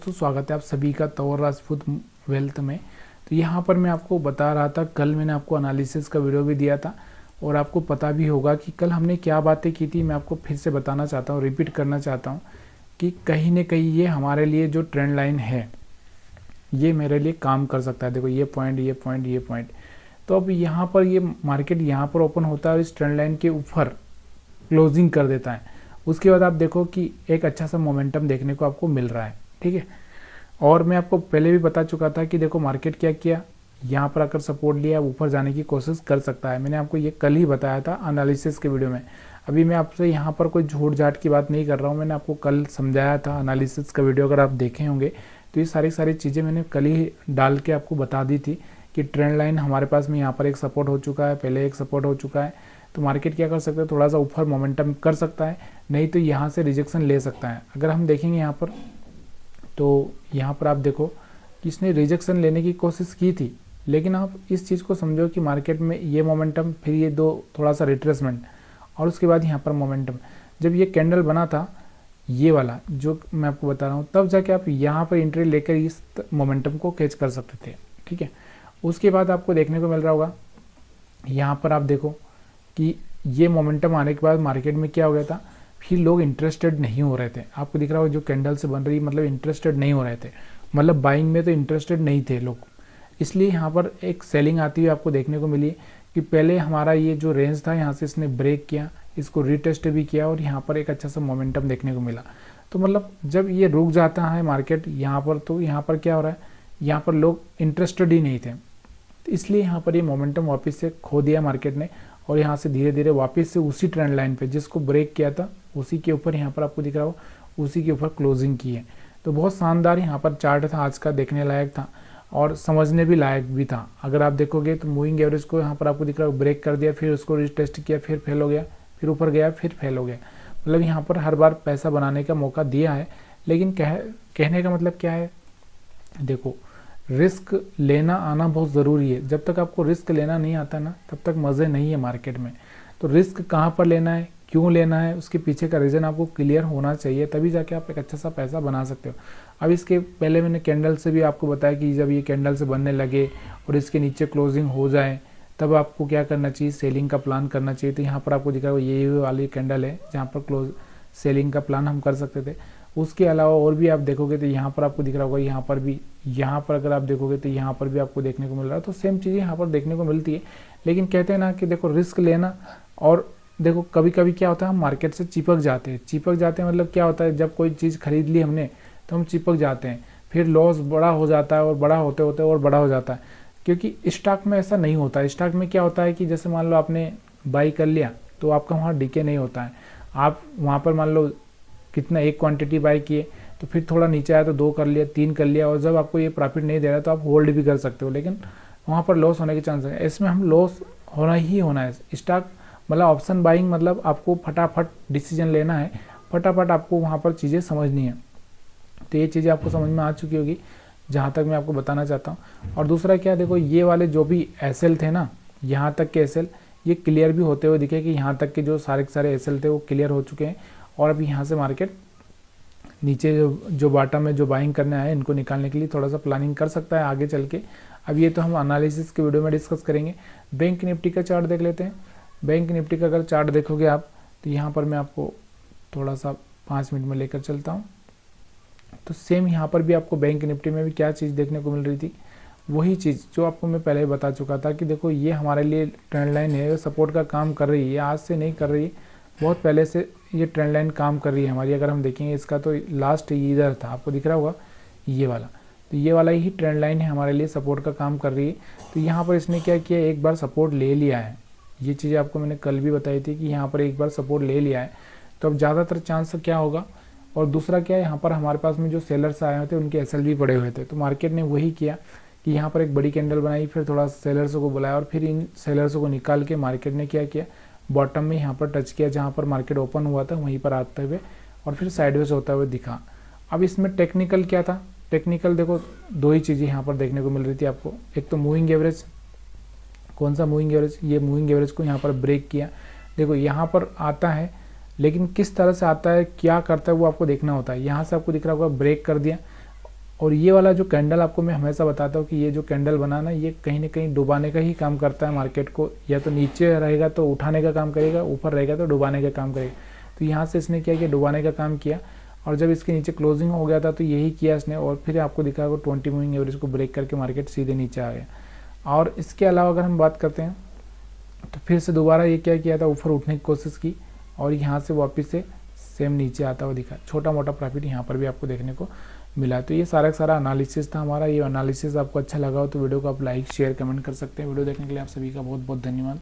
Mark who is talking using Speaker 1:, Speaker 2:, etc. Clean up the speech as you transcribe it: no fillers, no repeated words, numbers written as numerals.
Speaker 1: दोस्तों, स्वागत है आप सभी का तौर राजपूत वेल्थ में। तो यहाँ पर मैं आपको बता रहा था, कल मैंने आपको एनालिसिस का वीडियो भी दिया था और आपको पता भी होगा कि कल हमने क्या बातें की थी। मैं आपको फिर से बताना चाहता हूँ, रिपीट करना चाहता हूँ कि कहीं न कहीं ये हमारे लिए जो ट्रेंड लाइन है ये मेरे लिए काम कर सकता है। देखो ये पॉइंट, ये पॉइंट, ये पॉइंट। तो अब यहाँ पर ये मार्केट यहाँ पर ओपन होता है और इस ट्रेंड लाइन के ऊपर क्लोजिंग कर देता है। उसके बाद आप देखो कि एक अच्छा सा मोमेंटम देखने को आपको मिल रहा है, ठीक है। और मैं आपको पहले भी बता चुका था कि देखो मार्केट क्या किया, यहाँ पर आकर सपोर्ट लिया, ऊपर जाने की कोशिश कर सकता है। मैंने आपको ये कल ही बताया था एनालिसिस के वीडियो में। अभी मैं आपसे यहाँ पर कोई झूठ झाट की बात नहीं कर रहा हूँ। मैंने आपको कल समझाया था एनालिसिस का वीडियो, अगर आप देखे होंगे तो ये सारी चीज़ें मैंने कल ही डाल के आपको बता दी थी कि ट्रेंड लाइन हमारे पास में यहाँ पर एक सपोर्ट हो चुका है, पहले एक सपोर्ट हो चुका है। तो मार्केट क्या कर सकता है, थोड़ा सा ऊपर मोमेंटम कर सकता है, नहीं तो यहाँ से रिजेक्शन ले सकता है। अगर हम देखेंगे यहाँ पर, तो यहाँ पर आप देखो कि इसने रिजेक्शन लेने की कोशिश की थी, लेकिन आप इस चीज़ को समझो कि मार्केट में ये मोमेंटम, फिर ये थोड़ा सा रिट्रेसमेंट और उसके बाद यहाँ पर मोमेंटम। जब ये कैंडल बना था ये वाला जो मैं आपको बता रहा हूँ, तब जाके आप यहाँ पर एंट्री लेकर इस मोमेंटम को कैच कर सकते थे, ठीक है। उसके बाद आपको देखने को मिल रहा होगा यहाँ पर आप देखो कि ये मोमेंटम आने के बाद मार्केट में क्या हो गया था, फिर लोग इंटरेस्टेड नहीं हो रहे थे। आपको दिख रहा होगा जो कैंडल से बन रही, मतलब इंटरेस्टेड नहीं हो रहे थे, मतलब बाइंग में तो इंटरेस्टेड नहीं थे लोग। इसलिए यहाँ पर एक सेलिंग आती हुई आपको देखने को मिली कि पहले हमारा ये जो रेंज था यहाँ से इसने ब्रेक किया, इसको रीटेस्ट भी किया और यहाँ पर एक अच्छा सा मोमेंटम देखने को मिला। तो मतलब जब ये रुक जाता है मार्केट यहाँ पर, तो यहाँ पर क्या हो रहा है, यहाँ पर लोग इंटरेस्टेड ही नहीं थे। तो इसलिए यहाँ पर ये मोमेंटम वापस से खो दिया मार्केट ने और यहाँ से धीरे धीरे वापस से उसी ट्रेंड लाइन पे जिसको ब्रेक किया था उसी के ऊपर यहाँ पर आपको दिख रहा हो, उसी के ऊपर क्लोजिंग की है। तो बहुत शानदार यहाँ पर चार्ट था आज का, देखने लायक था और समझने भी लायक भी था। अगर आप देखोगे तो मूविंग एवरेज को यहाँ पर आपको दिख रहा है ब्रेक कर दिया, फिर उसको रिटेस्ट किया, फिर फेल हो गया, फिर ऊपर गया, फिर फेल हो गया। मतलब यहाँ पर हर बार पैसा बनाने का मौका दिया है, लेकिन कहने का मतलब क्या है, देखो रिस्क लेना आना बहुत ज़रूरी है। जब तक आपको रिस्क लेना नहीं आता ना, तब तक मज़े नहीं है मार्केट में। तो रिस्क कहाँ पर लेना है, क्यों लेना है, उसके पीछे का रीज़न आपको क्लियर होना चाहिए, तभी जाके आप एक अच्छा सा पैसा बना सकते हो। अब इसके पहले मैंने कैंडल से भी आपको बताया कि जब ये कैंडल से बनने लगे और इसके नीचे क्लोजिंग हो जाए, तब आपको क्या करना चाहिए, सेलिंग का प्लान करना चाहिए। तो यहाँ पर आपको दिखा ये वाली कैंडल है जहाँ पर सेलिंग का प्लान हम कर सकते थे। उसके अलावा और भी आप देखोगे तो यहाँ पर आपको दिख रहा होगा, यहाँ पर भी, यहाँ पर अगर आप देखोगे तो यहाँ पर भी आपको देखने को मिल रहा है। तो सेम चीज़ें यहाँ पर देखने को मिलती है, लेकिन कहते हैं ना कि देखो रिस्क लेना। और देखो कभी कभी क्या होता है, हम मार्केट से चिपक जाते हैं। मतलब क्या होता है, जब कोई चीज़ खरीद ली हमने तो हम चिपक जाते हैं, फिर लॉस बड़ा हो जाता है और बड़ा होते होते और बड़ा हो जाता है। क्योंकि स्टॉक में ऐसा नहीं होता है। स्टॉक में क्या होता है कि जैसे मान लो आपने बाई कर लिया तो आपका वहाँ डीके नहीं होता है। आप वहाँ पर मान लो कितना, एक क्वांटिटी बाई किए तो फिर थोड़ा नीचे आया तो 2 कर लिया, 3 कर लिया, और जब आपको ये प्रॉफिट नहीं दे रहा तो आप होल्ड भी कर सकते हो, लेकिन वहाँ पर लॉस होने के चांस है। इसमें हम लॉस होना ही होना है। स्टॉक मतलब ऑप्शन बाइंग, मतलब आपको फटाफट डिसीजन लेना है, फटाफट आपको वहाँ पर चीज़ें समझनी है। तो ये चीज़ें आपको समझ में आ चुकी होगी जहाँ तक मैं आपको बताना चाहता हूँ। और दूसरा क्या, देखो ये वाले जो भी एसएल थे ना, यहाँ तक के एसएल ये क्लियर भी होते हुए दिखे कि यहाँ तक के जो सारे एसएल थे वो क्लियर हो चुके हैं। और अभी यहाँ से मार्केट नीचे जो बाटम में जो बाइंग करने आए, इनको निकालने के लिए थोड़ा सा प्लानिंग कर सकता है आगे चल के। अब ये तो हम एनालिसिस के वीडियो में डिस्कस करेंगे। बैंक निफ्टी का चार्ट देख लेते हैं। बैंक निफ्टी का अगर चार्ट देखोगे आप, तो यहाँ पर मैं आपको थोड़ा सा 5 मिनट में लेकर चलता हूँ। तो सेम यहाँ पर भी आपको बैंक निफ्टी में भी क्या चीज़ देखने को मिल रही थी, वही चीज़ जो आपको मैं पहले ही बता चुका था कि देखो ये हमारे लिए ट्रेंड लाइन है, सपोर्ट का काम कर रही है। आज से नहीं कर रही, बहुत पहले से ये ट्रेंड लाइन काम कर रही है हमारी। अगर हम देखेंगे इसका तो लास्ट इधर था, आपको दिख रहा होगा ये वाला, तो ये वाला ही ट्रेंड लाइन है हमारे लिए, सपोर्ट का काम कर रही है। तो यहाँ पर इसने क्या किया, एक बार सपोर्ट ले लिया है। ये चीज़ें आपको मैंने कल भी बताई थी कि यहाँ पर एक बार सपोर्ट ले लिया है, तो अब ज़्यादातर चांस क्या होगा। और दूसरा क्या है, यहाँ पर हमारे पास में जो सेलर्स आए हुए थे उनके एसएल भी पड़े हुए थे। तो मार्केट ने वही किया कि यहाँ पर एक बड़ी कैंडल बनाई, फिर थोड़ा सेलर्सों को बुलाया और फिर इन सेलर्सों को निकाल के मार्केट ने क्या किया, बॉटम में यहाँ पर टच किया, जहाँ पर मार्केट ओपन हुआ था वहीं पर आते हुए और फिर साइडवेज होता हुए दिखा। अब इसमें टेक्निकल क्या था, टेक्निकल देखो 2 ही चीज़ें यहाँ पर देखने को मिल रही थी आपको। एक तो मूविंग एवरेज, कौन सा मूविंग एवरेज, ये मूविंग एवरेज को यहाँ पर ब्रेक किया। देखो यहाँ पर आता है, लेकिन किस तरह से आता है, क्या करता है, वो आपको देखना होता है। यहाँ से आपको दिख रहा होगा ब्रेक कर दिया, और ये वाला जो कैंडल आपको मैं हमेशा बताता हूँ कि ये जो कैंडल बना ना, ये कहीं ना कहीं डुबाने का ही काम करता है मार्केट को। या तो नीचे रहेगा तो उठाने का काम करेगा, ऊपर रहेगा तो डुबाने का काम करेगा। तो यहाँ से इसने क्या किया, डुबाने का काम किया। और जब इसके नीचे क्लोजिंग हो गया था तो यही किया इसने, और फिर आपको दिखा 20 मूविंग एवरेज को ब्रेक करके मार्केट सीधे नीचे आ गया। और इसके अलावा अगर हम बात करते हैं तो फिर से दोबारा ये क्या किया था, ऊपर उठने की कोशिश की और यहाँ से वापस से सेम नीचे आता हुआ दिखा। छोटा मोटा प्रॉफिट यहाँ पर भी आपको देखने को मिला। तो ये सारा का सारा एनालिसिस था हमारा। ये एनालिसिस आपको अच्छा लगा हो तो वीडियो को आप लाइक शेयर कमेंट कर सकते हैं। वीडियो देखने के लिए आप सभी का बहुत बहुत धन्यवाद।